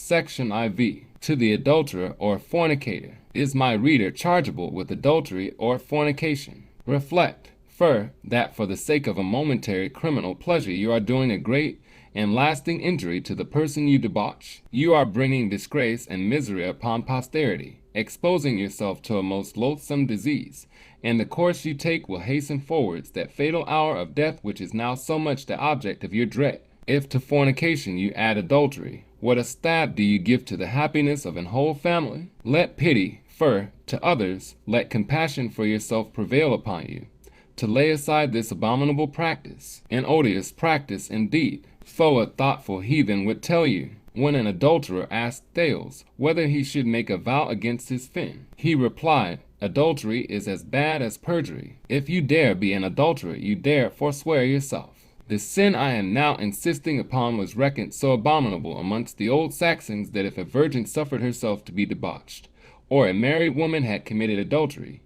Section IV. To the adulterer or fornicator. Is my reader chargeable with adultery or fornication? Reflect, that for the sake of a momentary criminal pleasure you are doing a great and lasting injury to the person you debauch. You are bringing disgrace and misery upon posterity, exposing yourself to a most loathsome disease, and the course you take will hasten forwards that fatal hour of death which is now so much the object of your dread. If to fornication you add adultery, what a stab do you give to the happiness of an whole family? Let pity, to others, let compassion for yourself prevail upon you, to lay aside this abominable practice, an odious practice indeed. A thoughtful heathen would tell you, when an adulterer asked Thales whether he should make a vow against his fin, he replied, adultery is as bad as perjury. If you dare be an adulterer, you dare forswear yourself. The sin I am now insisting upon was reckoned so abominable amongst the old Saxons that if a virgin suffered herself to be debauched, or a married woman had committed adultery,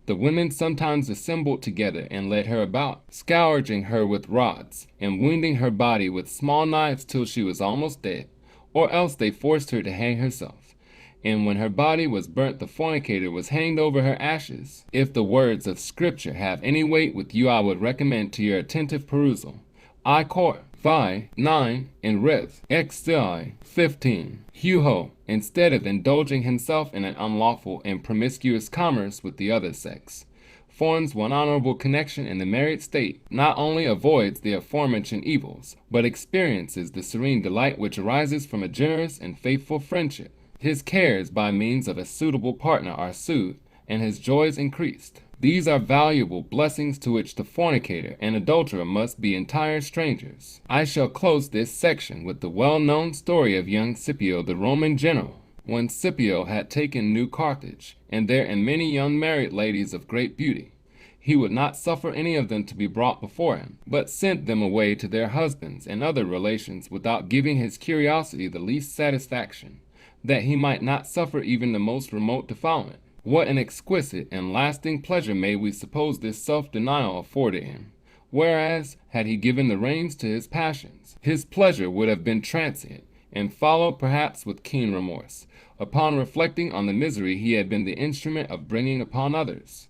the women sometimes assembled together and led her about, scourging her with rods, and wounding her body with small knives till she was almost dead, or else they forced her to hang herself. And when her body was burnt, the fornicator was hanged over her ashes. If the words of Scripture have any weight with you, I would recommend to your attentive perusal I Cor. Vi. 9 and Rev. Exi. 15. Huho, instead of indulging himself in an unlawful and promiscuous commerce with the other sex, forms one honorable connection in the married state, not only avoids the aforementioned evils, but experiences the serene delight which arises from a generous and faithful friendship. His cares by means of a suitable partner are soothed, and his joys increased. These are valuable blessings to which the fornicator and adulterer must be entire strangers. I shall close this section with the well-known story of young Scipio, the Roman general. When Scipio had taken New Carthage, and therein many young married ladies of great beauty, he would not suffer any of them to be brought before him, but sent them away to their husbands and other relations without giving his curiosity the least satisfaction, that he might not suffer even the most remote defilement. What an exquisite and lasting pleasure may we suppose this self-denial afforded him, whereas, had he given the reins to his passions, his pleasure would have been transient, and followed perhaps with keen remorse, upon reflecting on the misery he had been the instrument of bringing upon others.